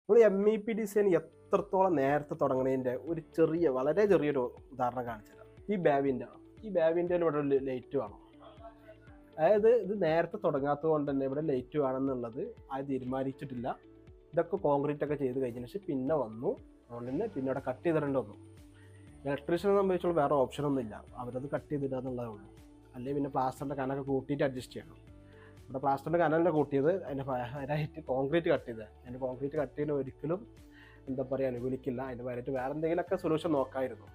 നമ്മൾ MEP design എത്രത്തോളം നേരത്തെ തുടങ്ങണതിൻ്റെ ഒരു വളരെ ചെറിയൊരു ഉദാഹരണം കാണിച്ചു തരാം. ഈ ബാവിൻ്റെ ഇവിടെ ഒരു ലൈറ്റ് വേണം. അതായത് ഇത് നേരത്തെ തുടങ്ങാത്തത് കൊണ്ട് തന്നെ ഇവിടെ ലൈറ്റ് വേണമെന്നുള്ളത് അത് തീരുമാനിച്ചിട്ടില്ല. ഇതൊക്കെ കോൺക്രീറ്റ് ഒക്കെ ചെയ്ത് കഴിഞ്ഞതിന് ശേഷം പിന്നെ വന്നു. അതുകൊണ്ട് തന്നെ പിന്നെ ഇവിടെ കട്ട് ചെയ്തിടേണ്ടി വന്നു. ഇലക്ട്രീഷ്യനെ സംബന്ധിച്ചുള്ള വേറെ ഓപ്ഷനൊന്നും ഇല്ല, അവരത് കട്ട് ചെയ്തിടുക എന്നുള്ളതേ ഉള്ളൂ. അല്ലെങ്കിൽ പിന്നെ പ്ലാസ്റ്ററിൻ്റെ കനൊക്കെ കൂട്ടിയിട്ട് അഡ്ജസ്റ്റ് ചെയ്യണം. ഇവിടെ പ്ലാസ്റ്ററിൻ്റെ കനലിനെ കൂട്ടിയത് അതിൻ്റെ പകരമായിട്ട് കോൺക്രീറ്റ് കട്ട് ചെയ്തത്. അതിൻ്റെ കോൺക്രീറ്റ് കട്ട് ചെയ്യുന്ന ഒരിക്കലും അനുകൂലിക്കില്ല. അതിൻ്റെ പകരമായിട്ട് വേറെ എന്തെങ്കിലുമൊക്കെ സൊല്യൂഷൻ നോക്കായിരുന്നു.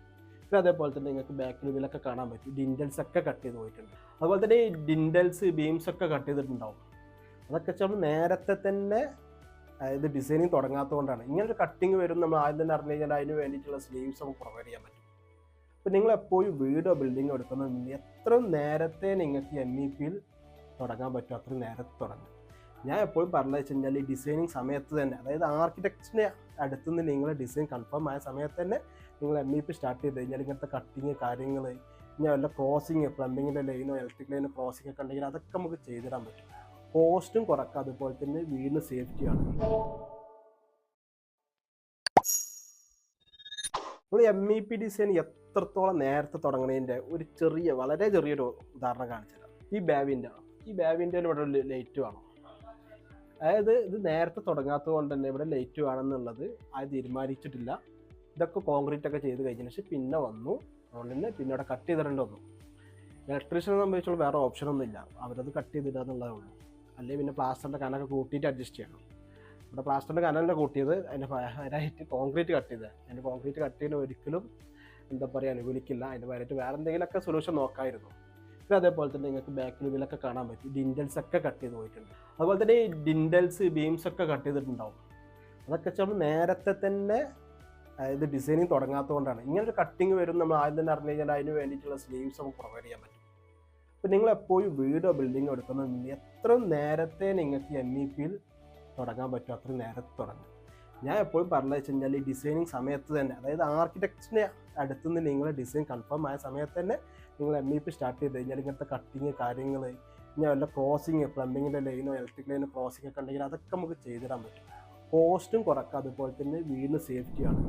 പിന്നെ അതേപോലെ തന്നെ നിങ്ങൾക്ക് ബാക്കിൽ ഇതിലൊക്കെ കാണാൻ പറ്റും, ഡിൻഡൽസ് ഒക്കെ കട്ട് ചെയ്ത് പോയിട്ടുണ്ട്. അതുപോലെ തന്നെ ഈ ഡിൻഡൽസ് ബീംസ് ഒക്കെ കട്ട് ചെയ്തിട്ടുണ്ടാവും. അതൊക്കെ നമ്മൾ നേരത്തെ തന്നെ അതായത് ഡിസൈനിങ് തുടങ്ങാത്തതുകൊണ്ടാണ്. ഇങ്ങനൊരു കട്ടിങ് വരും നമ്മൾ ആദ്യം തന്നെ അറിഞ്ഞു കഴിഞ്ഞാൽ അതിന് വേണ്ടിയിട്ടുള്ള സ്ലീവ്സ് നമുക്ക് പ്രൊവൈഡ് ചെയ്യാൻ പറ്റും. അപ്പോൾ നിങ്ങൾ എപ്പോഴും വീടോ ബിൽഡിങ്ങോ എടുക്കുന്നത് എത്ര നേരത്തെ നിങ്ങൾക്ക് MEPയിൽ തുടങ്ങാൻ പറ്റും അത്രയും നേരത്തെ തുടങ്ങും. ഞാൻ എപ്പോഴും പറഞ്ഞു വെച്ച് കഴിഞ്ഞാൽ ഈ ഡിസൈനിങ് സമയത്ത് തന്നെ, അതായത് ആർക്കിടെക്റ്റിൻ്റെ അടുത്തുനിന്ന് നിങ്ങൾ ഡിസൈൻ കൺഫേം ആയ സമയത്ത് തന്നെ നിങ്ങൾ MEP സ്റ്റാർട്ട് ചെയ്ത് കഴിഞ്ഞാൽ ഇങ്ങനത്തെ കട്ടിങ് കാര്യങ്ങൾ, ഇനി വല്ല ക്രോസിങ്, പ്ലംബിങ്ങിൻ്റെ ലൈനോ ഇലക്ട്രിക് ലൈനോ ക്രോസിംഗ് ഒക്കെ ഉണ്ടെങ്കിൽ അതൊക്കെ നമുക്ക് ചെയ്തിടാൻ പറ്റും. കോസ്റ്റും കുറക്കാം, അതുപോലെ തന്നെ വീടിന് സേഫ്റ്റിയാണ്. നമ്മൾ MEP ഡിസൈൻ എത്രത്തോളം നേരത്തെ തുടങ്ങണതിൻ്റെ ഒരു വളരെ ചെറിയൊരു ഉദാഹരണം കാണിച്ചു തരാം. ഈ ബാവിൻ്റെ ഇവിടെ ഒരു ലൈറ്റ് വേണം. അതായത് ഇത് നേരത്തെ തുടങ്ങാത്തത് കൊണ്ട് തന്നെ ഇവിടെ ലൈറ്റ് വേണമെന്നുള്ളത് അത് തീരുമാനിച്ചിട്ടില്ല. ഇതൊക്കെ കോൺക്രീറ്റ് ഒക്കെ ചെയ്ത് കഴിഞ്ഞതിന് ശേഷം പിന്നെ വന്നു. അതുകൊണ്ട് തന്നെ പിന്നെ ഇവിടെ കട്ട് ചെയ്തിടേണ്ടി വന്നു. ഇലക്ട്രീഷ്യനെ സംബന്ധിച്ചുള്ള വേറെ ഓപ്ഷനൊന്നും ഇല്ല, അവരത് കട്ട് ചെയ്തിടുക എന്നുള്ളതേ ഉള്ളൂ. അല്ലെങ്കിൽ പിന്നെ പ്ലാസ്റ്ററിൻ്റെ കനൊക്കെ കൂട്ടിയിട്ട് അഡ്ജസ്റ്റ് ചെയ്യണം. ഇവിടെ പ്ലാസ്റ്ററിൻ്റെ കനലിനെ കൂട്ടിയത് അതിൻ്റെ പകരമായിട്ട് കോൺക്രീറ്റ് കട്ട് ചെയ്തത്. അതിൻ്റെ കോൺക്രീറ്റ് കട്ട് ചെയ്യുന്ന ഒരിക്കലും അനുകൂലിക്കില്ല. അതിൻ്റെ പകരമായിട്ട് വേറെ എന്തെങ്കിലുമൊക്കെ സൊല്യൂഷൻ നോക്കായിരുന്നു. പിന്നെ അതേപോലെ തന്നെ നിങ്ങൾക്ക് ബാക്കിൽ ഇതിലൊക്കെ കാണാൻ പറ്റും, ഡിൻഡൽസ് ഒക്കെ കട്ട് ചെയ്ത് പോയിട്ടുണ്ട്. അതുപോലെ തന്നെ ഈ ഡിൻഡൽസ് ബീംസ് ഒക്കെ കട്ട് ചെയ്തിട്ടുണ്ടാവും. അതൊക്കെ നമ്മൾ നേരത്തെ തന്നെ അതായത് ഡിസൈനിങ് തുടങ്ങാത്തതുകൊണ്ടാണ്. ഇങ്ങനൊരു കട്ടിങ് വരും നമ്മൾ ആദ്യം തന്നെ അറിഞ്ഞു കഴിഞ്ഞാൽ അതിന് വേണ്ടിയിട്ടുള്ള സ്ലീവ്സ് നമുക്ക് പ്രൊവൈഡ് ചെയ്യാൻ പറ്റും. അപ്പോൾ നിങ്ങൾ എപ്പോഴും വീടോ ബിൽഡിങ്ങോ എടുക്കുന്നത് എത്ര നേരത്തെ നിങ്ങൾക്ക് MEPയിൽ തുടങ്ങാൻ പറ്റും അത്രയും നേരത്തെ തുടങ്ങും. ഞാൻ എപ്പോഴും പറഞ്ഞു വെച്ച് കഴിഞ്ഞാൽ ഈ ഡിസൈനിങ് സമയത്ത് തന്നെ, അതായത് ആർക്കിടെക്റ്റിൻ്റെ അടുത്തുനിന്ന് നിങ്ങൾ ഡിസൈൻ കൺഫേം ആയ സമയത്ത് തന്നെ നിങ്ങൾ MEP സ്റ്റാർട്ട് ചെയ്ത് കഴിഞ്ഞാൽ ഇങ്ങനത്തെ കട്ടിങ് കാര്യങ്ങൾ, ഇനി വല്ല ക്രോസിങ്, പ്ലംബിങ്ങിൻ്റെ ലൈനോ ഇലക്ട്രിക് ലൈനോ ക്രോസിംഗ് ഒക്കെ ഉണ്ടെങ്കിൽ അതൊക്കെ നമുക്ക് ചെയ്തിടാൻ പറ്റും. കോസ്റ്റും കുറക്കാം, അതുപോലെ തന്നെ വീടിന് സേഫ്റ്റിയാണ്.